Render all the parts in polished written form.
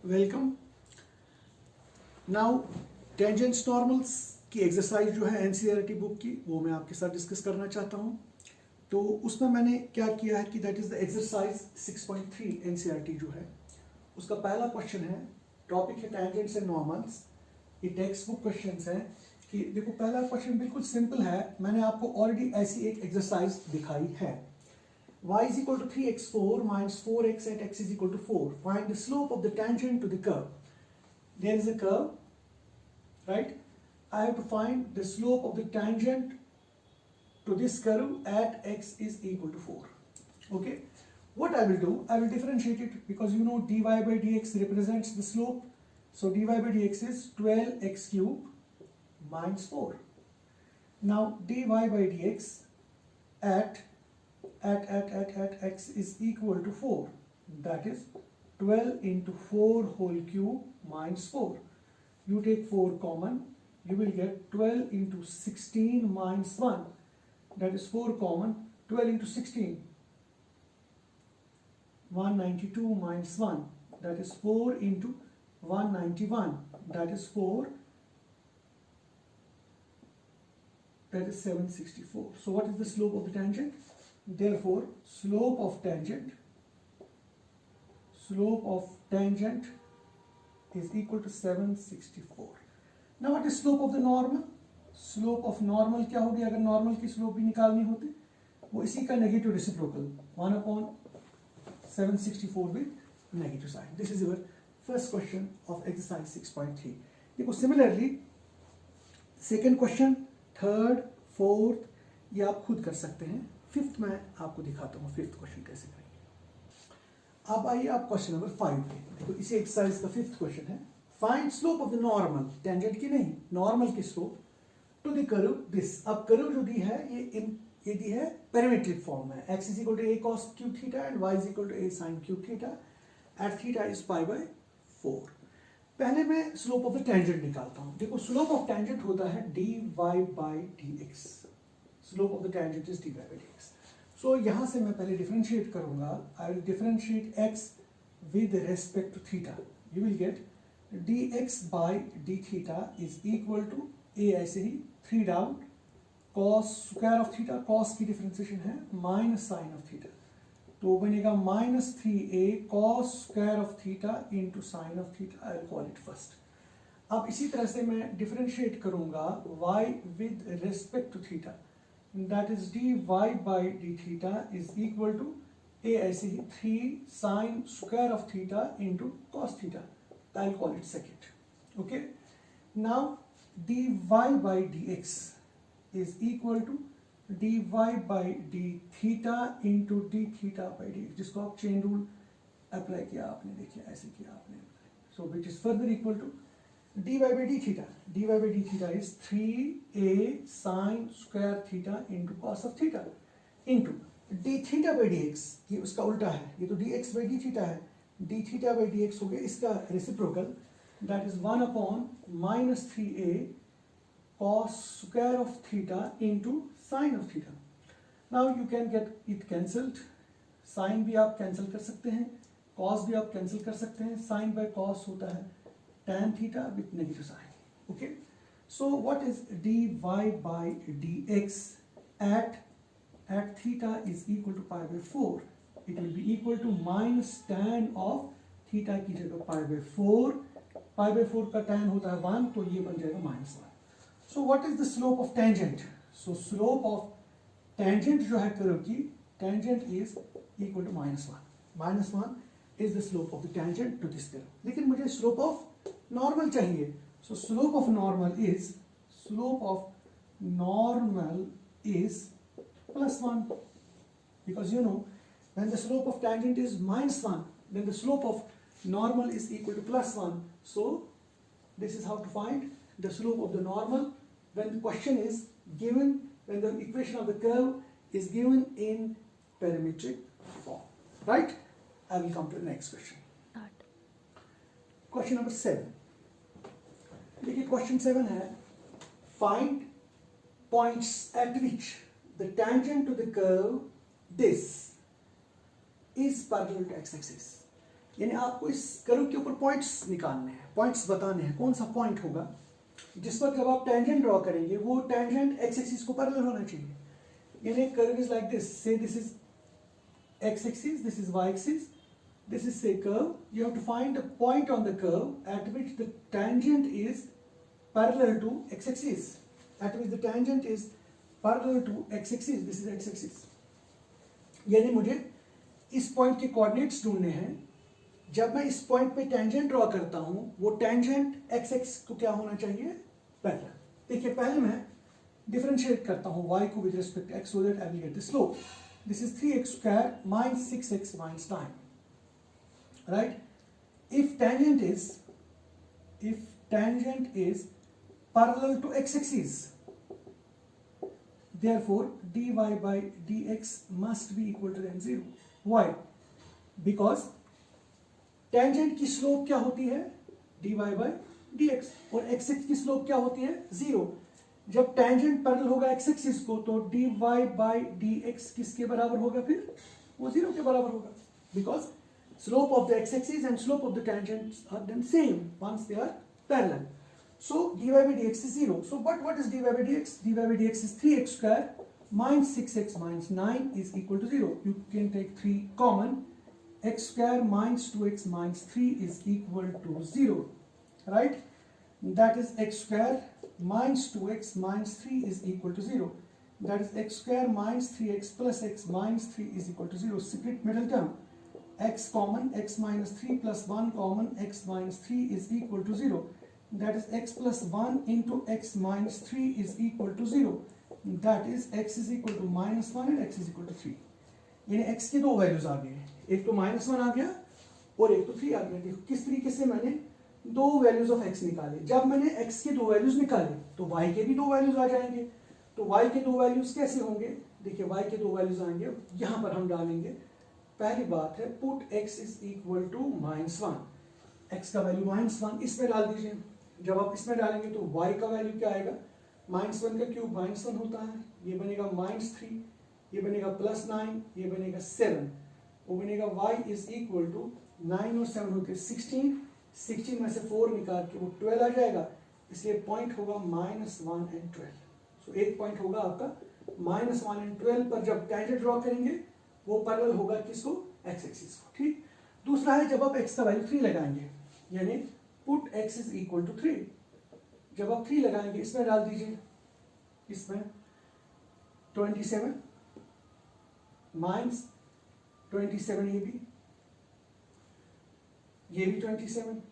Welcome. Now tangents normals की exercise जो है एनसीईआरटी बुक की वो मैं आपके साथ डिस्कस करना चाहता हूँ। तो उसमें मैंने क्या किया है कि that is the exercise 6.3 NCERT जो है उसका पहला क्वेश्चन है, टॉपिक है टेंजेंट्स एंड नॉर्मल्स। ये टेक्स्ट बुक क्वेश्चंस हैं कि देखो पहला क्वेश्चन बिल्कुल सिंपल है, मैंने आपको ऑलरेडी ऐसी एक एक्सरसाइज दिखाई है। y is equal to 3x4 minus 4x at x is equal to 4. Find the slope of the tangent to the curve. There is a curve, right? I have to find the slope of the tangent to this curve at x is equal to 4. Okay? What I will do, I will differentiate it because you know dy by dx represents the slope. So dy by dx is 12x cube minus 4. Now dy by dx at x is equal to 4, that is 12 into 4 whole cube minus 4. You take 4 common, you will get 12 into 16 minus 1, that is 4 common. 12 into 16, 192 minus 1, that is 4 into 191, that is 4, that is 764. So what is the slope of the tangent? Therefore, slope of tangent is equal to 764. Now what is slope of the normal? Slope of normal क्या होगी अगर normal की slope भी निकालनी होती, वो इसी का negative reciprocal 1 upon 764 with negative sign. This is your first question of exercise 6.3. देखो similarly second question, third, fourth ये आप खुद कर सकते हैं। फिफ्थ में आपको दिखाता हूँ फिफ्थ क्वेश्चन कैसे करेंगे। अब आइए आप क्वेश्चन नंबर 5 पे। देखो इसी एक्सरसाइज का फिफ्थ क्वेश्चन है, find slope of the normal, tangent की नहीं, नॉर्मल की slope to the curve this. अब कर्व जो दी है ये दी है पैरामीट्रिक फॉर्म में, x is equal to a cos cube theta and y is equal to a sin cube theta at theta is pi by 4। पहले मैं स्लोप ऑफ द टेंजेंट निकालता हूँ। देखो स्लोप ऑफ टेंजेंट होता है dy by dx, slope of the tangent is dy by dx। So यहां से मैं पहले डिफरेंशिएट करूंगा, I will differentiate x with respect to theta. You will get dx by d theta is equal to a, ऐसे ही 3 down cos square of theta, cos की differentiation है minus sine of theta, तो बनेगा minus 3a cos square of theta into sine of theta. I will call it first. अब इसी तरह से मैं डिफरेंशिएट करूंगा y with respect to theta, that is dy by d theta is equal to a, ऐसे ही 3 sin square of theta into cos theta. I'll call it second. Okay. Now dy by dx is equal to dy by d theta into d theta by dx, जिसको आप chain rule apply किया आपने, देखिए ऐसे किया आपने। So which is further equal to dy by d theta. dy by d theta is 3a sin square theta into cos of theta into d theta by dx, ये उसका उल्टा है, ये तो dx by d theta है, d theta by dx हो गया इसका reciprocal, that is 1 upon minus 3a cos square of theta into sin of theta. Now you can get it cancelled, sin भी आप कैंसिल कर सकते हैं, cos भी आप कैंसिल कर सकते हैं, sin by cos होता है tan theta with negative sign. Okay, so what is dy by dx at theta is equal to pi by 4? It will be equal to minus tan of theta की जगह pi by 4, pi by 4 का tan होता है 1, तो ये बन जाएगा minus 1. So what is the slope of tangent? So slope of tangent जो है कर्व की, tangent is equal to minus 1. Minus 1 is the slope of the tangent to this curve. लेकिन मुझे slope of normal चाहिए, so slope of normal is plus 1, because you know when the slope of tangent is minus 1, then the slope of normal is equal to plus 1. So this is how to find the slope of the normal when the question is given, when the equation of the curve is given in parametric form, right? I will come to the next question. Question number 7. देखिए question 7 है, find points at which the tangent to the curve this is parallel to x-axis. यानी आपको इस curve के ऊपर points निकालने हैं, points बताने हैं। कौन सा पॉइंट होगा जिस पर जब आप टेंजेंट ड्रॉ करेंगे वो टेंजेंट एक्स एक्सिस को पैरेलल होना चाहिए। यानी कर्व इज लाइक दिस, से this is x axis, this is y axis, this is say curve. You have to find a point on the curve at which the tangent is parallel to x axis, at which the tangent is parallel to x axis. This is x axis. यानी मुझे इस point के coordinates ढूंढने हैं। जब मैं इस point पे टेंजेंट ड्रॉ करता हूं वो टेंजेंट एक्स एक्सिस को क्या होना चाहिए, पैरेलल। देखिए पहले मैं डिफरेंशिएट करता हूं y को with respect to x so that I will get the slope. This is 3x square minus 6x minus 9, right? If tangent is parallel to x axis, therefore dy by dx must be equal to then 0. Why? Because tangent की slope क्या होती है, dy by dx, और x axis की slope क्या होती है, 0. जब टेंजेंट पैरेलल होगा एक्स एक्सिस को तो dy by dx किसके बराबर होगा, फिर वो 0 के बराबर होगा, because slope of the X axis and slope of the tangent are then same once they are parallel. So dy by dx is 0. So what is dy by dx? dy by dx is 3x square minus 6x minus 9 is equal to 0. You can take 3 common. X square minus 2x minus 3 is equal to 0, right? That is x square minus 2x minus 3 is equal to 0. That is x square minus 3x plus x minus 3 is equal to 0. Split middle term. X common, x minus 3 plus 1 common, x minus 3 is equal to 0. That is x plus 1 into x minus 3 is equal to 0. That is x is equal to minus 1 and x is equal to 3. यानी x की दो values आ गए, एक तो -1 आ गया और एक तो 3 आ गया। देखो किस तरीके से मैंने दो वैल्यूज ऑफ x निकाले। जब मैंने x के दो वैल्यूज निकाले तो y के भी दो वैल्यूज आ जाएंगे। तो y के दो वैल्यूज कैसे होंगे, देखिए y के दो वैल्यूज आएंगे, यहां पर हम डालेंगे। पहली बात है put x is equal to -1, x का वैल्यू -1 इसमें डाल दीजिए। जब आप इसमें डालेंगे तो y का वैल्यू क्या आएगा, -1 का क्यूब -1 होता है, ये बनेगा -3, ये बनेगा +9, ये बनेगा 7, वो बनेगा y इज इक्वल टू 9 और 7 होते 16 में से 4 निकाल के वो 12 आ जाएगा, इसलिए पॉइंट होगा -1 एंड 12। सो एक पॉइंट होगा आपका -1 एंड 12 पर जब टेंजेंट ड्रॉ करेंगे वो पैरेलल होगा किसको, एक्स एक्सिस को, ठीक। दूसरा है जब आप x का वैल्यू 3 लगाएंगे, यानी put x is equal to 3। जब आप 3 लगाएंगे इसमें डाल दीजिए, इसमें 27 माइनस 27 ये भी 27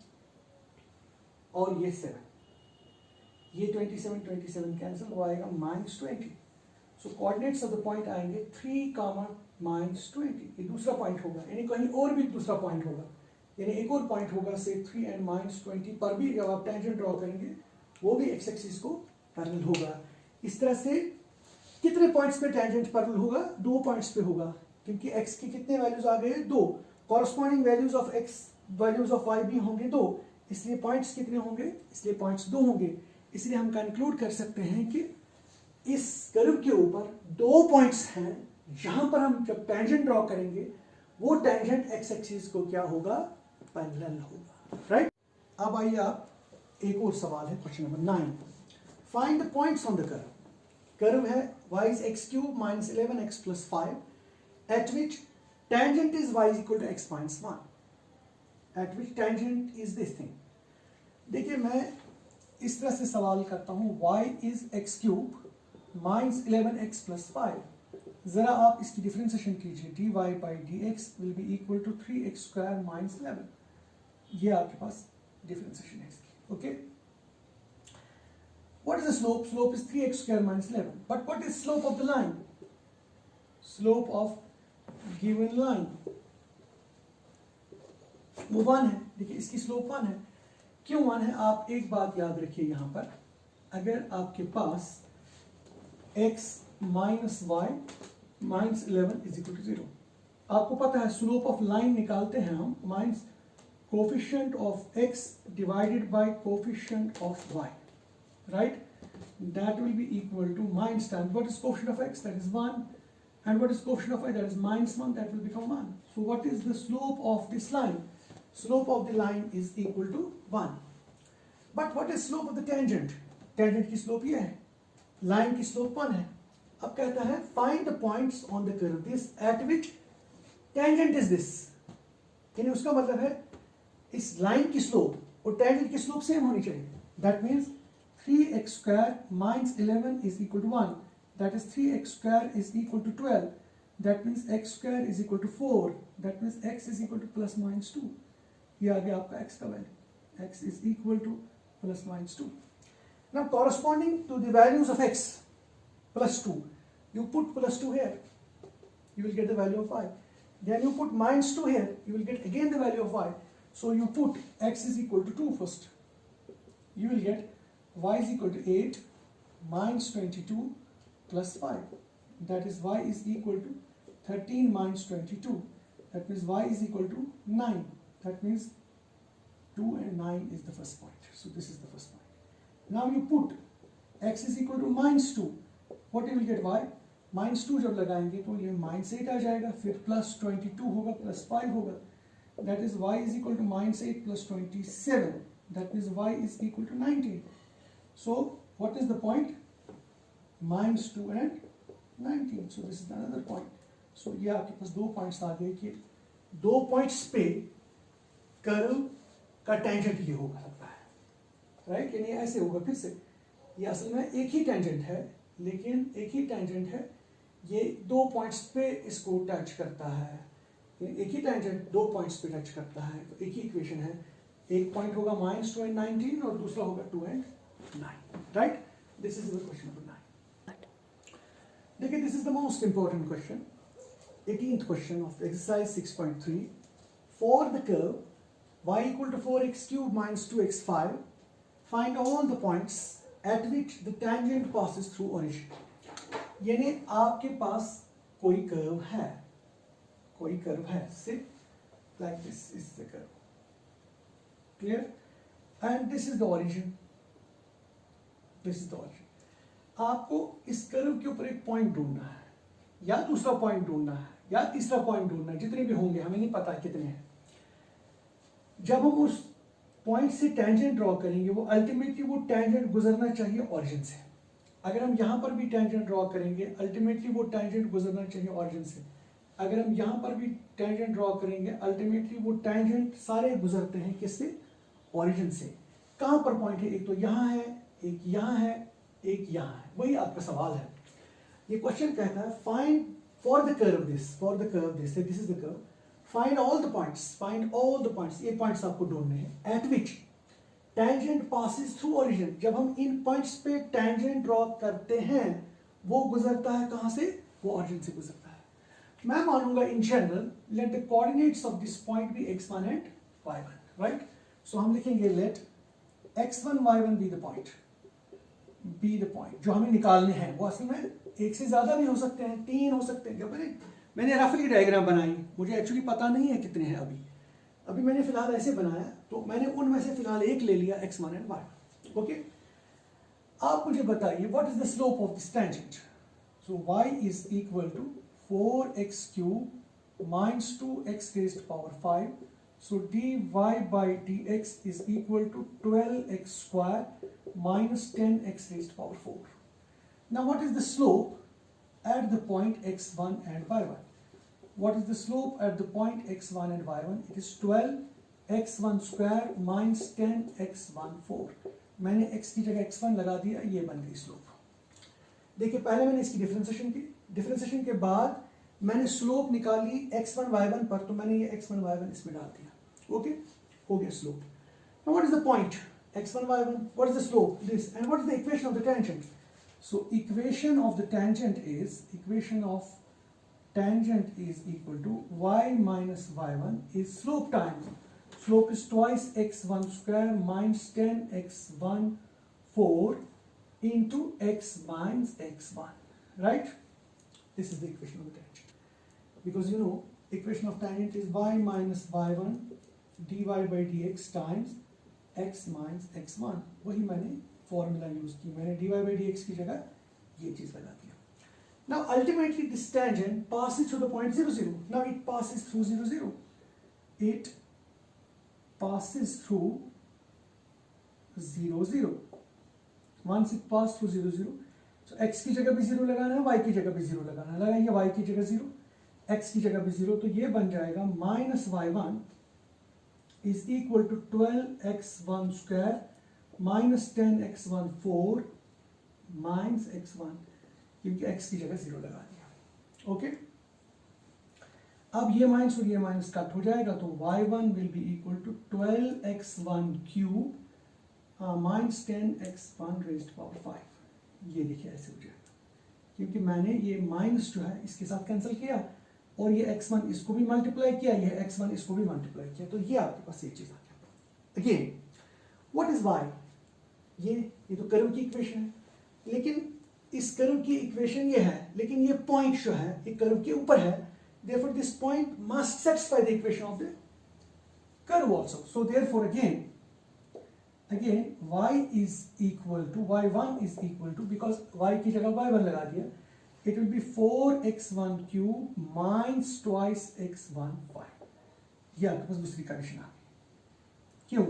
और ये 7, ये 27 कैंसिल, वो आएगा -20। सो कोऑर्डिनेट्स ऑफ द पॉइंट आएंगे 3, -20। ये दूसरा पॉइंट होगा, यानी कहीं और भी दूसरा पॉइंट होगा, यानी एक और पॉइंट होगा से 3 and -20 पर भी जब आप टेंजेंट ड्रॉ करेंगे वो भी एक्स एक्सिस को पैरेलल होगा। इस तरह से कितने पॉइंट्स पे टेंजेंट पैरेलल होगा, 2 पॉइंट्स पे होगा, क्योंकि x की कितने वैल्यूज आ गए, 2। Corresponding values of x values of y भी होंगे 2, इसलिए पॉइंट्स कितने होंगे, इसलिए पॉइंट्स 2 होंगे। इसलिए हम कंक्लूड कर सकते हैं कि इस कर्व के ऊपर 2 पॉइंट्स हैं, यहां पर हम जब टेंजेंट ड्रॉ करेंगे वो टेंजेंट एक्स एक्सिस को क्या होगा, पैरेलल होगा, राइट। अब आइए आप एक और सवाल है, question number 9। Find the points on the curve. Curve है y is x³ minus 11x plus 5 at which tangent is y is equal to x minus 1, at which tangent is this thing। देखिए मैं इस तरह से सवाल करता हूं, y is x³ minus 11x plus 5, जरा आप इसकी डिफरेंशिएशन कीजिए, dy by dx will be equal to 3x square minus 11। ये आपके पास डिफरेंशिएशन है इसकी, okay. What is the slope? Slope is 3x square minus 11. But what is slope of the line? Slope of given line वो 1 है। देखिए इसकी slope 1 है। क्यों 1 है, आप एक बात याद रखिए, यहाँ पर अगर आपके पास x minus y minus 11 is equal to 0, आपको पता है स्लोप ऑफ लाइन निकालते हैं हम minus coefficient of x divided by coefficient of y, right? That will be equal to minus times what is coefficient of x, that is 1, and what is coefficient of y, that is -1, that will become 1. So what is the slope of this line? slope of the line is equal to 1. But what is slope of the tangent? Tangent की slope ये है, line की slope 1 है. अब कहता है find the points on the curve this at which tangent is this. यानी उसका मतलब है इस line की slope और tangent की slope same होनी चाहिए. That means 3x square minus 11 is equal to 1. That is 3x square is equal to 12. That means x square is equal to 4. That means x is equal to plus minus 2. ये आ गया आपका x का value. X is equal to plus minus 2. Now corresponding to the values of x plus 2, you put plus 2 here, you will get the value of y. Then you put minus 2 here, you will get again the value of y. So you put x is equal to 2 first. You will get y is equal to 8 minus 22 plus 5. That is y is equal to 13 minus 22. That means y is equal to 9. That means 2 and 9 is the first point. So this is the first point. Now you put x is equal to minus 2. What you will get y? Minus 2 जब लगाएंगे तो ये minus 8 आ जाएगा, फिर plus 22 होगा, plus 5 होगा. That is y is equal to minus 8 plus 27. That means y is equal to 19. So what is the point? Minus 2 and 19. So this is another point. So ये आपके पास दो points आ गए कि दो points पे curve का tangent ये होगा लगता है, राइट? यानी ऐसे होगा. फिर से ये असल में एक ही टेंजेंट है, लेकिन एक ही टेंजेंट है, ये दो पॉइंट्स पे इसको टच करता है. एक ही टेंजेंट दो पॉइंट्स पे टच करता है, तो एक ही इक्वेशन है. एक पॉइंट होगा minus 2 and 19 और दूसरा होगा 2 and 9, right? This is the question number 9. देखिए, this is the most important question, 18th question of exercise 6.3. For the curve y equal to 4x cube minus 2x5, find all the points at which the tangent passes through origin. यानी आपके पास कोई curve है, say like this is the curve, clear? And this is the origin. आपको इस curve के ऊपर एक point ढूंढना है, या दूसरा पॉइंट ढूंढना है, या तीसरा पॉइंट ढूंढना है. जितने भी होंगे हमें नहीं पता कितने हैं. जब हम उस पॉइंट से टेंजेंट ड्रॉ करेंगे, वो अल्टीमेटली वो टेंजेंट गुजरना चाहिए ओरिजिन से. अगर हम यहाँ पर भी टेंजेंट ड्रॉ करेंगे, अल्टीमेटली वो टेंजेंट गुजरना चाहिए ओरिजिन से. अगर हम यहाँ पर भी टेंजेंट ड्रॉ करेंगे, अल्टीमेटली वो टेंजेंट सारे गुजरते हैं किससे? ओरिजिन से. कहाँ पर पॉइंट है? एक तो यहाँ है, एक यहाँ है, एक यहाँ है. वही आपका सवाल है. ये क्वेश्चन कहता है find for the curve this, this is the curve. Find all the points. ये points आपको ढूंढने हैं. At which tangent passes through origin. जब हम इन points पे tangent draw करते हैं, वो गुजरता है कहाँ से? वो origin से गुजरता है. मैं मानूंगा in general, let the coordinates of this point be x1 and y1, right? So हम लिखेंगे let x1 y1 be the point. जो हमें निकालने हैं. वो असल में एक से ज्यादा भी हो सकते हैं, 3 हो सकते हैं. जब मैंने रफली डायग्राम बनाई, मुझे एक्चुअली पता नहीं है कितने हैं अभी मैंने फिलहाल ऐसे बनाया, तो मैंने उनमें से फिलहाल एक ले लिया x1 and y1. ओके, आप मुझे बताइए what is the slope of this tangent. So y is equal to 4x cube minus 2x raised power 5. So dy by dx is equal to 12x square minus 10x raised power 4. Now what is the slope at the point x1 and y1? What is the slope at the point x1 and y1? It is 12x1 square minus 10x1 4. मैंने x की जगह x1 लगा दिया, ये बन गई slope. देखिए, पहले मैंने इसकी डिफरेंशिएशन की, डिफरेंशिएशन के बाद मैंने स्लोप निकाली x1 y1 पर, तो मैंने ये x1 y1 इसमें डाल दिया. ओके, हो गया slope. Now what is the point? x1 y1. What is the slope? This. And what is the equation of the tangent? So equation of tangent is equal to y minus y1 is slope times. Slope is twice x1 square minus 10x1 4 into x minus x1, right? This is the equation of the tangent. Because you know, equation of tangent is y minus y1 dy by dx times x minus x1. वही मैंने formula use की, मैंने dy by dx की जगह ये चीज लगा दिया. Now ultimately this tangent passes through the point 0 0. Now it passes through 0 0. It passes through 0 0. Once it passes through 0 0, so x की जगह भी 0 लगाना है, y की जगह भी 0 लगाना है. लगाइए y की जगह 0, x की जगह भी 0, तो ये बन जाएगा -y1 is equal to 12x1 square minus 10x1 4 minus x1, क्योंकि x की जगह 0 लगा दिया. ओके, अब ये माइनस और ये माइनस कट हो जाएगा, तो y1 will be equal to 12x1 cube minus 10x1 raised power 5. ये देखिए ऐसे हो जाएगा, क्योंकि मैंने ये माइनस जो है इसके साथ कैंसिल किया और ये x1 इसको भी मल्टीप्लाई किया, ये x1 इसको भी मल्टीप्लाई किया, तो ये आपके पास एक चीज आ गया. Again what is y? ये तो कर्व की इक्वेशन है, लेकिन इस कर्व की इक्वेशन ये है, लेकिन ये पॉइंट जो है ये कर्व के ऊपर है. Therefore, this point must satisfy the equation of the curve also. So, therefore, again, y is equal to y1 is equal to, because y की जगह y1 लगा दिया, it will be 4x1 cube minus twice x1 5. ये आपके पास दूसरी condition आ गई. क्यों?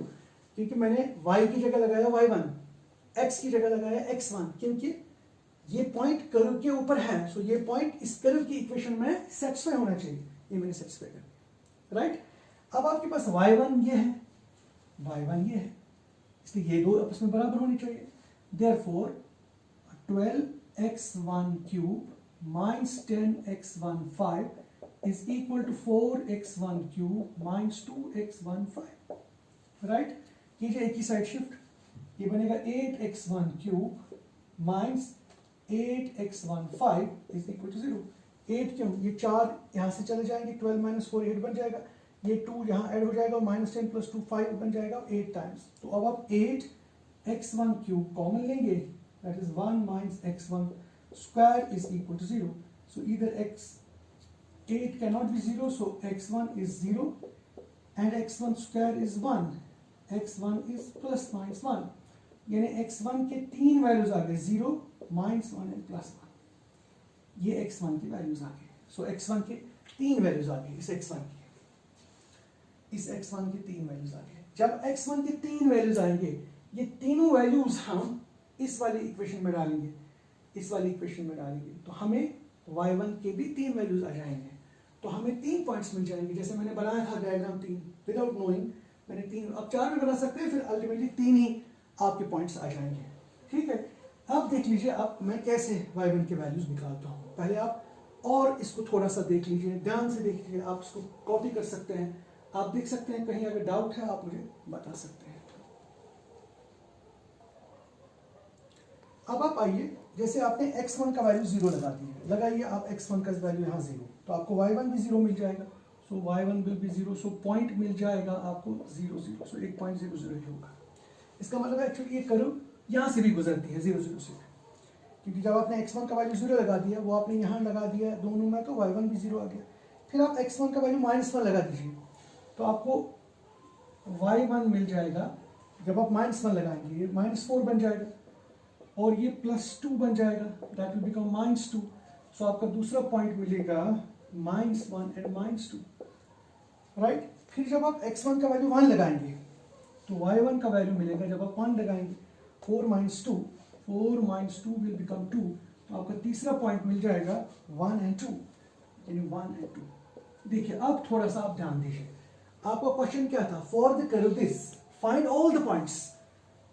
क्योंकि मैंने y की जगह लगाया y1, x की जगह लगाया x1, क्योंकि ये पॉइंट कर्व के ऊपर है. सो ये पॉइंट इस कर्व की इक्वेशन में सेटिस्फाई होना चाहिए, ये मैंने सेटिस्फाई कर दिया. राइट, अब आपके पास y1 ये है, y1 ये है, इसलिए ये दो आपस में बराबर होने चाहिए. Therefore 12x1 cube minus 10x1 5 is equal to 4x1 cube minus 2x1 5. Right, कीजिए एक ही साइड शिफ्ट, ये बनेगा 8x1 cube minus 8x1 5 is equal to 0. 8 क्यों? ये 4 यहां से चले जाएंगे, 12 माइनस 4 8 बन जाएगा, ये 2 यहां ऐड हो जाएगा, माइनस 10 प्लस 2 5 बन जाएगा 8 टाइम्स. तो अब आप 8x1 क्यूब कॉमन लेंगे, that is 1 minus x1 square is equal to 0. So either x8 can not be 0, so x1 is 0 and x1 square is 1, x1 is plus minus 1, यानी x1 के 3 values आ गए, 0 minus 1 and plus 1. ये x1 की values आ गए. सो x1 के 3 values आ गए, इस x1 के 3 वैल्यूज आ गए. जब x1 के 3 वैल्यूज आएंगे, ये तीनों वैल्यूज हम इस वाली इक्वेशन में डालेंगे, इस वाली इक्वेशन में डालेंगे, तो हमें y1 के भी 3 वैल्यूज आ जाएंगे. तो हमें 3 पॉइंट्स मिल जाएंगे, जैसे मैंने बनाया था डायग्राम 3 विदाउट नोइंग, मैंने 3, अब 4 भी बना सकते हैं, फिर अल्टीमेटली 3 ही आपके पॉइंट्स आ जाएंगे. ठीक है, अब देख लीजिए अब मैं कैसे y1 के वैल्यूज निकालता हूँ. पहले आप और इसको थोड़ा सा देख लीजिए, ध्यान से देख लीजिए, आप इसको कॉपी कर सकते हैं, आप देख सकते हैं, कहीं अगर डाउट है आप मुझे बता सकते हैं. अब आप आइए, जैसे आपने x1 का वैल्यू 0 लगा दिया, लगाइए आप x1 का वैल्यू यहाँ 0, तो आपको y1 भी 0 मिल जाएगा. So y1 will be 0, so point मिल जाएगा आपको 0 0, सो 1.00 होगा. इसका मतलब एक्चुअली ये कर्व यहाँ से भी गुजरती है 0 0 से, क्योंकि जब आपने x1 का वैल्यू 0 लगा दिया, वो आपने यहाँ लगा दिया दोनों में, तो y1 भी 0 आ गया. फिर आप x1 का वैल्यू -1 लगा दीजिए, तो आपको y1 मिल जाएगा. जब आप -1 लगाएंगे, ये -4 बन जाएगा और ये +2 बन जाएगा, दैट विल बिकम -2. सो आपका दूसरा पॉइंट मिलेगा -1 एंड -2. राइट, फिर जब आप x1 का वैल्यू 1 लगाएंगे, तो y1 का वैल्यू मिलेगा, जब आप 1 लगाएंगे 4 minus 2 will become 2, तो आपका तीसरा पॉइंट मिल जाएगा 1 and 2, यानी 1 and 2. देखिए अब थोड़ा सा आप ध्यान दीजिए, आपका क्वेश्चन क्या था? For the curve this find all the points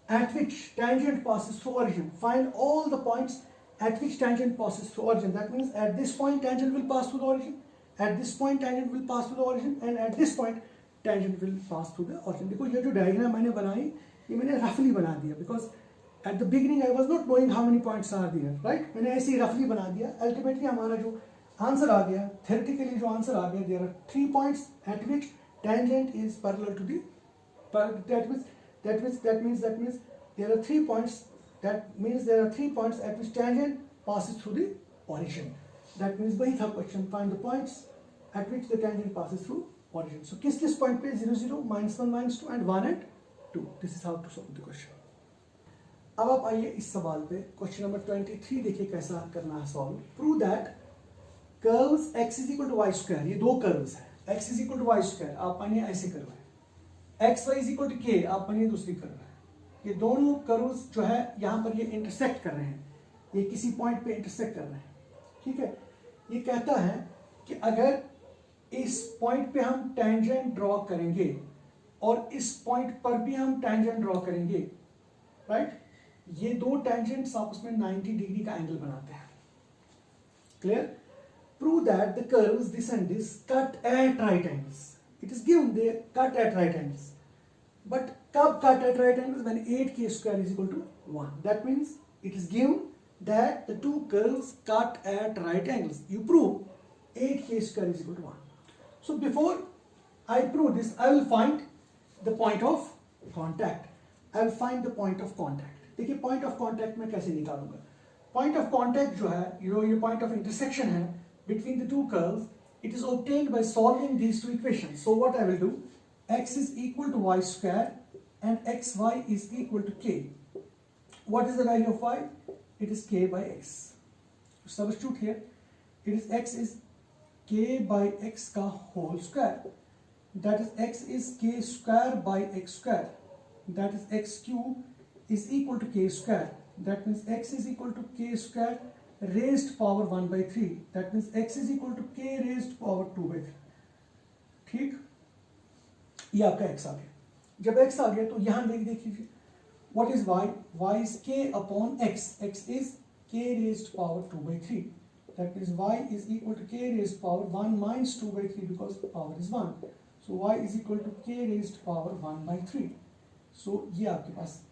at which tangent passes through origin. Find all the points at which tangent passes through origin. That means at this point tangent will pass through the origin, at this point tangent will pass through the origin, and at this point tangent will pass through the origin. देखो ये जो diagram मैंने बनाई, ये मैंने रफली बना दिया, because at the beginning I was not knowing how many points are there, right? मैंने ऐसे ही रफली बना दिया. Ultimately हमारा जो आंसर आ गया, theoretically जो आंसर आ गया, there are 3 points at which tangent is parallel to the, that means there are 3 points, that means there are 3 points at which tangent passes through the origin. That means वही था question, find the points at which the tangent passes through origin. So किस point पे 0 0, -1 -2 and 1 and 2. This is how to solve the question. अब आप आइए इस सवाल पे, क्वेश्चन नंबर 23 देखिए कैसा करना है solve. Prove that curves x is equal to y square, ये दो कर्व्स है, x is equal to y square, आप मानिए ऐसे कर्व है, X Y is equal to K, आप बनिए दूसरी कर्व। ये दोनों कर्व्स जो है यहां पर ये इंटरसेक्ट कर रहे हैं, ये किसी पॉइंट पे इंटरसेक्ट कर रहे हैं, ठीक है। ये कहता है कि अगर इस पॉइंट पे हम टेंजेंट ड्रॉ करेंगे और इस पॉइंट पर भी हम टेंजेंट ड्रॉ करेंगे, राइट, ये दो टेंजेंट्स आपस में 90 डिग्री का एंगल बनाते हैं। Clear? Prove that the curves this and this cut at right angles. It is given they cut at right angles, but कब cut at right angles? When 8k square is equal to 1. That means it is given that the two curves cut at right angles. You prove 8k square is equal to 1. So before I prove this, I will find the point of contact. I will find the point of contact. देखिए point of contact मैं कैसे निकालूंगा? Point of contact जो है, ये point of intersection है between the two curves, it is obtained by solving these two equations. So what I will do, x is equal to y square and xy is equal to k. What is the value of y? It is k by x. Substitute here. It is x is k by x का whole square. That is x is k square by x square. That is x cube is equal to k square. That means x is equal to k square raised power 1 by 3. That means x is equal to k raised power 2 by 3. ठीक, ये आपका x आ गया। जब x आ गया तो यहां देखिए what is y? y is k upon x. x is k raised power 2 by 3. That means y is equal to k raised power 1 minus 2 by 3 because power is 1. So y is equal to k raised power 1 by 3. So ये आपके पास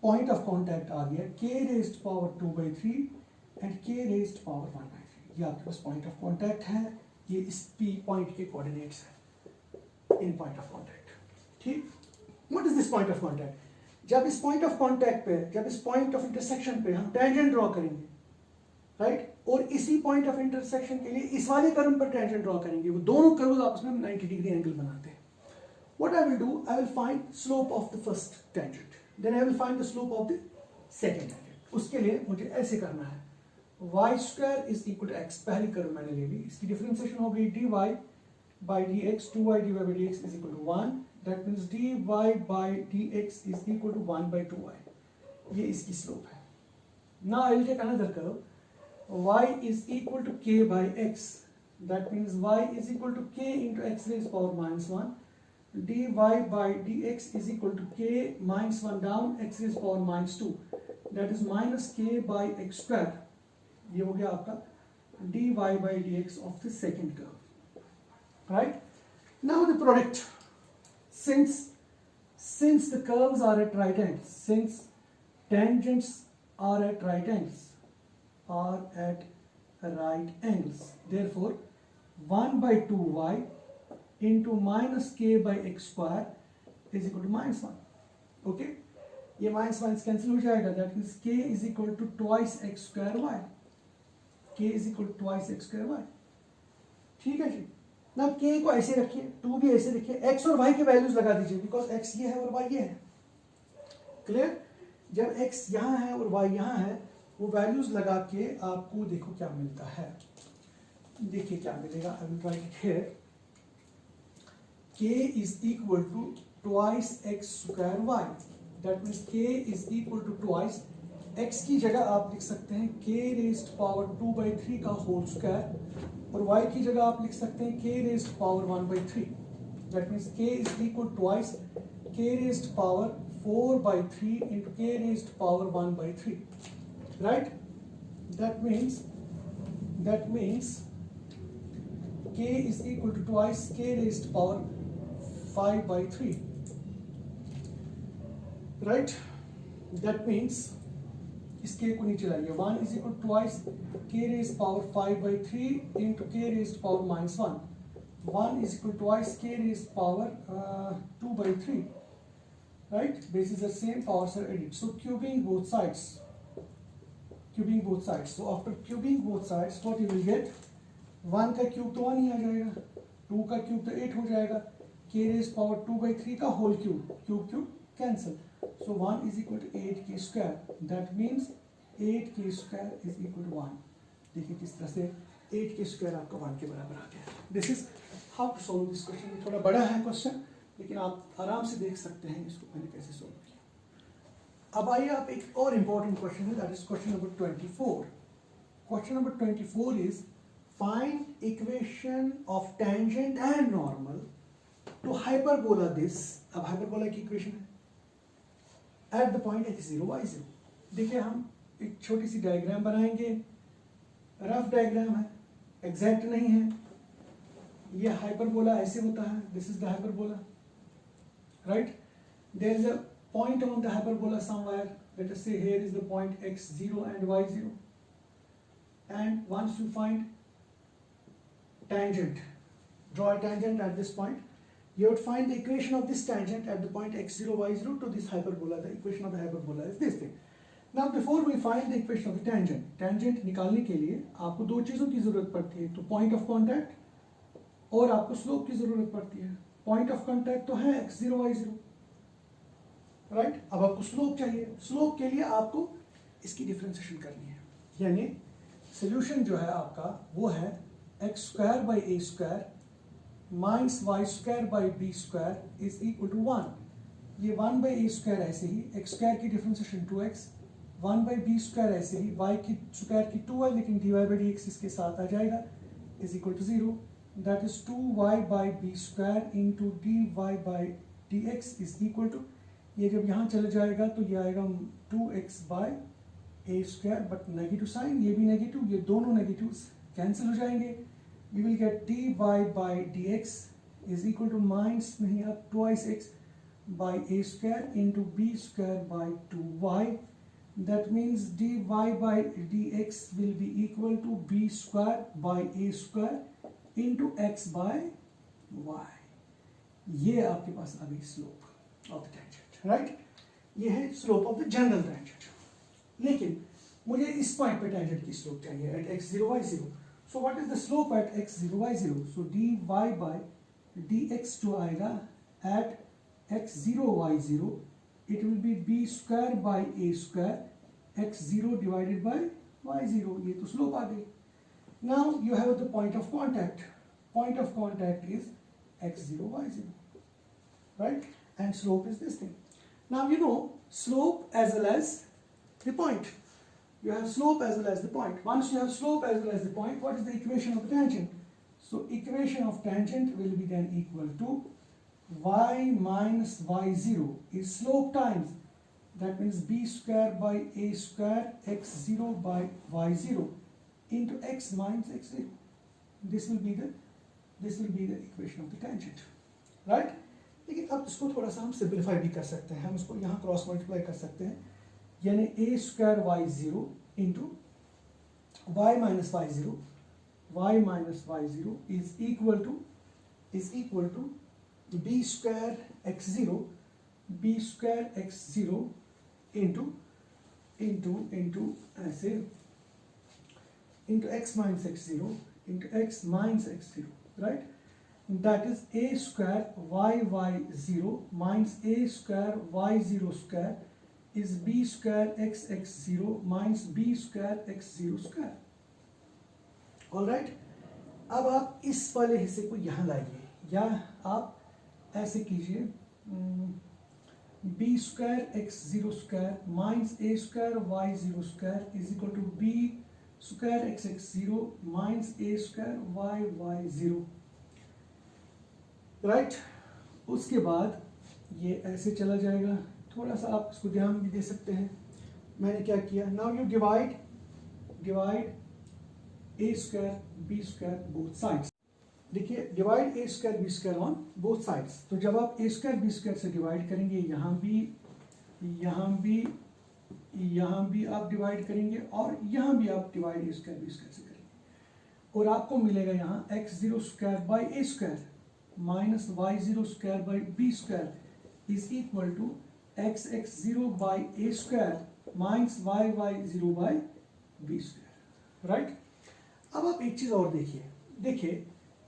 point of contact आ गया, k raised power 2 by 3 and k raised power 1 by 3. ये आपके पास point of contact है, ये इस P point के coordinates है in point of contact. ठीक, what is this point of contact? जब इस point of contact पे, जब इस point of intersection पे हम tangent draw करेंगे, राइट, और इसी पॉइंट ऑफ इंटरसेक्शन के लिए इस वाले कर्व पर टेंजेंट ड्रॉ करेंगे, वो दोनों कर्व्स आपस में 90 डिग्री एंगल बनाते हैं। What I will do, I will find slope of the first tangent, then I will find the slope of the second tangent. उसके लिए मुझे ऐसे करना है, y square is equal to x, पहली कर्व मैंने ले ली, इसकी डिफरेंशिएशन हो गई dy by dx, 2y dy by dx is equal to 1. That means dy by dx is equal to 1 by 2y. ये इसकी स्लोप है। Now I will take another curve, y is equal to k by x. That means y is equal to k into x raised power minus 1. dy by dx is equal to k minus 1 down x raised power minus 2. That is minus k by x square. ये हो गया आपका dy by dx of the second curve. Right? Now the product. Since the curves are at right angles, since tangents are at right angles, therefore 1 by 2y into minus k by x square is equal to minus 1. Okay, ये minus 1 cancel हो जाएगा, that means k is equal to twice x square y. k is equal to twice x square y. ठीक है जी। ना k को ऐसे रखिए, 2 भी ऐसे रखिए, x और y के वैल्यूज लगा दीजिए, बिकॉज x ये है और y ये है। क्लियर? जब x यहाँ है और y यहाँ है, वो वैल्यूज लगा के आपको देखो क्या मिलता है। देखिए क्या मिलेगा, I will write it here, k is equal to twice x square y. That means k is equal to twice, x की जगह आप लिख सकते हैं k raised power 2 by 3 का whole square, और y की जगह आप लिख सकते हैं k raised power 1 by 3. That means k is equal to twice k raised power 4 by 3 into k raised power 1 by 3. Right? That means k is equal to twice k raised power 5 by 3. Right? That means इस k को नीचे लाइए, 1 is equal to twice k raised power 5 by 3 into k raised power minus 1. 1 is equal to twice k raised power 2 by 3. Right? Bases are same, powers are added. So cubing both sides. So after cubing both sides, what you will get? 1 का cube तो 1 ही आ जाएगा, 2 का cube तो 8 हो जाएगा, k raised power 2 by 3 का whole cube cancel. So 1 is equal to 8k square. That means 8k square is equal to 1. देखिए किस तरह से 8k square आपका 1 के बराबर आ गया। This is how to solve this question. थोड़ा बड़ा है क्वेश्चन, लेकिन आप आराम से देख सकते हैं इसको मैंने कैसे सोल्व किया। अब आइए आप एक और इंपॉर्टेंट क्वेश्चन है, that is question number 24। Question number 24 is find equation of tangent and normal to hyperbola this. अब हाइपरबोला की इक्वेशन है at the point x0 y0। देखिए हम एक छोटी सी डायग्राम बनाएंगे, रफ डायग्राम है, एग्जैक्ट नहीं है। ये हाइपरबोला ऐसे होता है, this is the hyperbola, right. There is a point on the hyperbola somewhere, let us say here is the point x0 and y0, and once you find tangent, draw a tangent at this point, you would find the equation of this tangent at the point x0 y0 to this hyperbola. The equation of the hyperbola is this thing. Now before we find the equation of the tangent, tangent निकालने के लिए आपको दो चीज़ों की ज़रूरत पड़ती है, तो point of contact और आपको slope की ज़रूरत पड़ती है। point of contact तो है x0 y0, राइट। अब आपको स्लोप चाहिए, स्लोप के लिए आपको इसकी डिफरेंशिएशन करनी है, यानी सोल्यूशन जो है आपका वो है X square by A square minus Y square by B square is equal to 1। ये 1 बाई ए स्क्वायर ऐसे ही, एक्स स्क्वायर की differentiation 2x, 1 by B square ऐसे ही, वाई की स्क्वायर की 2 है लेकिन dy बाई dx इसके साथ आ जाएगा, is equal to 0। That is 2y by B square into dy by dx is equal to, ये जब यहाँ चले जाएगा तो ये आएगा 2x by A square, but negative sign, ये भी नेगेटिव, ये दोनों नेगेटिव्स कैंसिल हो जाएंगे। You will get dy by dx is equal to minus नहीं अब twice x by A square into B square by 2y। That means dy by dx will be equal to B square by A square into x by y। ये आपके पास आ गई slope of the tangent, right. ये है slope of the general tangent. लेकिन मुझे इस पॉइंट पे टेंजेंट की स्लोप चाहिए at x0 y0। So what is the slope at x0 y0? So dy by dx जो आएगा at x0 y0 it will be b square by a square x0 divided by y0। ये तो slope आ गई। Now you have the point of contact, point of contact is x0 y0, right, and slope is this thing. Now you know slope as well as the point. You have slope as well as the point. Once you have slope as well as the point, what is the equation of the tangent? So equation of tangent will be then equal to y minus y0 is slope times, that means b square by a square x0 by y0 into x minus x0. This will be the equation of the tangent, right? लेकिन अब इसको थोड़ा सा हम simplify भी कर सकते हैं, हम इसको यहाँ क्रॉस मल्टीप्लाई कर सकते हैं, यानी a square y zero into y minus y zero is equal to B square x zero into ऐसे into x minus x zero, right. That is a square y0 minus a square y0 square is b square x0 minus b square x0 square. All right. अब आप इस वाले हिस्से को यहाँ लाइए, या आप ऐसे कीजिए b square x0 square minus a square y0 square is equal to b square x0 minus a square y0, right. उसके बाद ये ऐसे चला जाएगा, थोड़ा सा आप इसको ध्यान भी दे सकते हैं। मैंने क्या किया, now you divide A square B square both sides. देखिए divide A square B square on both sides, तो जब आप ए स्क्वायर बी स्क्वायर से डिवाइड करेंगे, यहाँ भी आप डिवाइड करेंगे और यहाँ भी आप डिवाइड ए स्क्वायर बी स्क्वायर से करेंगे, और आपको मिलेगा यहाँ x0 square by A square minus y0 square by B square is equal to x0 by A square minus y0 by B square, right. अब आप एक चीज और देखिए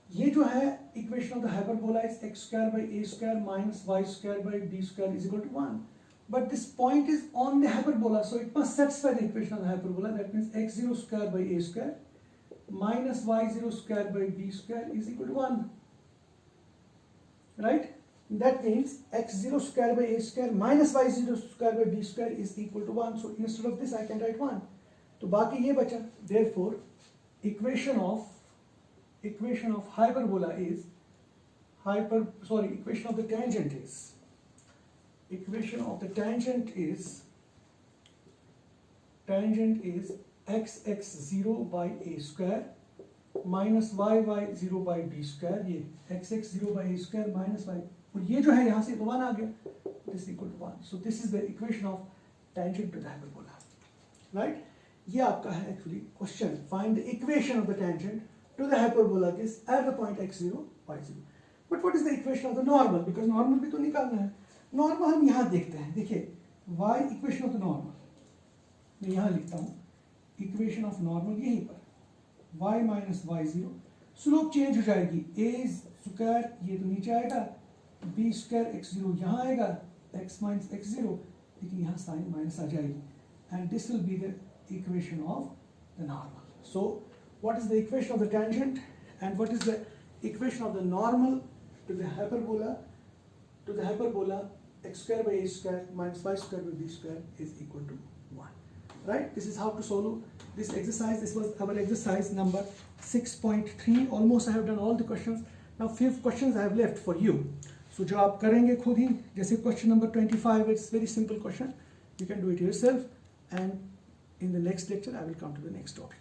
ये जो है equation of the hyperbola is x square by A square minus y square by B square is equal to 1, but this point is on the hyperbola, so it must satisfy the equation of the hyperbola. That means x0 square by a square minus y0 square by b square is equal to 1, right? That means x0 square by a square minus y0 square by b square is equal to 1. So instead of this I can write 1. तो बाकी ये बचा. Therefore equation of hyperbola is equation of the tangent is xx0 by a square minus yy0 by b square. ये xx0 by a square minus y, और ये जो है यहाँ से तो 1 आ गया. This is equal to 1. So this is the equation of tangent to the hyperbola. Right? ये आपका है actually question. Find the equation of the tangent to the hyperbola is at the point x0, y0. But what is the equation of the normal? Because normal भी तो निकालना है. Normal हम यहाँ देखते हैं. देखिए y equation of the normal मैं यहाँ लिखता हूँ. Equation of normal यहीं पर y minus y0. Slope change हो जाएगी. a स्क्वायर ये तो नीचे आएगा, b स्क्वायर x0 यहाँ आएगा, x minus x0, लेकिन यहाँ साइन माइनस आ जाएगी. And this will be the equation of the normal. So what is the equation of the tangent and what is the equation of the normal to the hyperbola x square by a square minus y square by b square is equal to 1. Right? This is how to solve this exercise. This was our exercise number 6.3. Almost I have done all the questions. Now 5 questions I have left for you. So जो आप करेंगे खुद ही, जैसे question number 25, it's very simple question. You can do it yourself, and in the next lecture I will come to the next topic.